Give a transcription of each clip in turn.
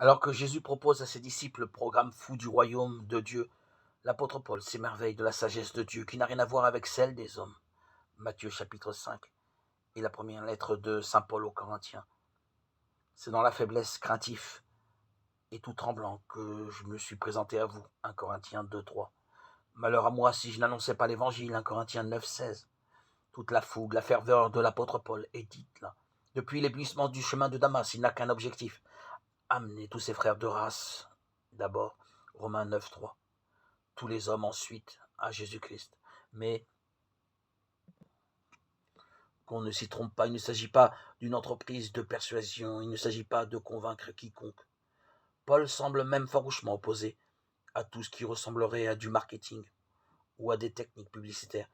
Alors que Jésus propose à ses disciples le programme fou du royaume de Dieu, l'apôtre Paul s'émerveille de la sagesse de Dieu qui n'a rien à voir avec celle des hommes. Matthieu chapitre 5 et la première lettre de saint Paul aux Corinthiens. C'est dans la faiblesse craintif et tout tremblant que je me suis présenté à vous. 1 Corinthiens 2:3. Malheur à moi si je n'annonçais pas l'évangile. 1 Corinthiens 9:16. Toute la fougue, la ferveur de l'apôtre Paul est dite là. Depuis l'éblouissement du chemin de Damas, il n'a qu'un objectif: amener tous ses frères de race d'abord. Romains 9:3. Tous les hommes ensuite à Jésus-Christ. Mais qu'on ne s'y trompe pas, il ne s'agit pas d'une entreprise de persuasion, il ne s'agit pas de convaincre quiconque. Paul semble même farouchement opposé à tout ce qui ressemblerait à du marketing ou à des techniques publicitaires,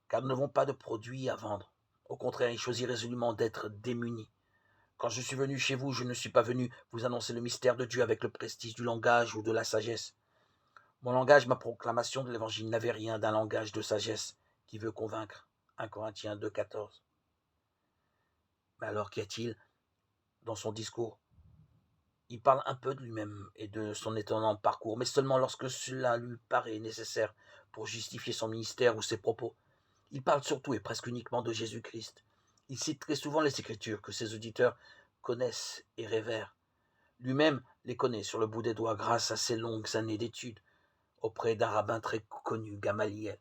car nous n'avons pas de produits à vendre. Au contraire, il choisit résolument d'être démuni. Quand je suis venu chez vous, je ne suis pas venu vous annoncer le mystère de Dieu avec le prestige du langage ou de la sagesse. Mon langage, ma proclamation de l'évangile n'avait rien d'un langage de sagesse qui veut convaincre. 1 Corinthiens 2:14. Mais alors qu'y a-t-il dans son discours? Il parle un peu de lui-même et de son étonnant parcours, mais seulement lorsque cela lui paraît nécessaire pour justifier son ministère ou ses propos. Il parle surtout et presque uniquement de Jésus-Christ. Il cite très souvent les Écritures que ses auditeurs connaissent et révèrent. Lui-même les connaît sur le bout des doigts grâce à ses longues années d'études auprès d'un rabbin très connu, Gamaliel.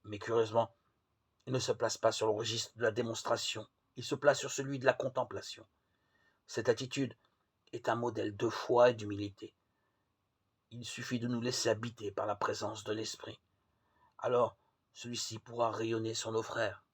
Mais curieusement, il ne se place pas sur le registre de la démonstration, il se place sur celui de la contemplation. Cette attitude est un modèle de foi et d'humilité. Il suffit de nous laisser habiter par la présence de l'Esprit. Alors, celui-ci pourra rayonner sur nos frères.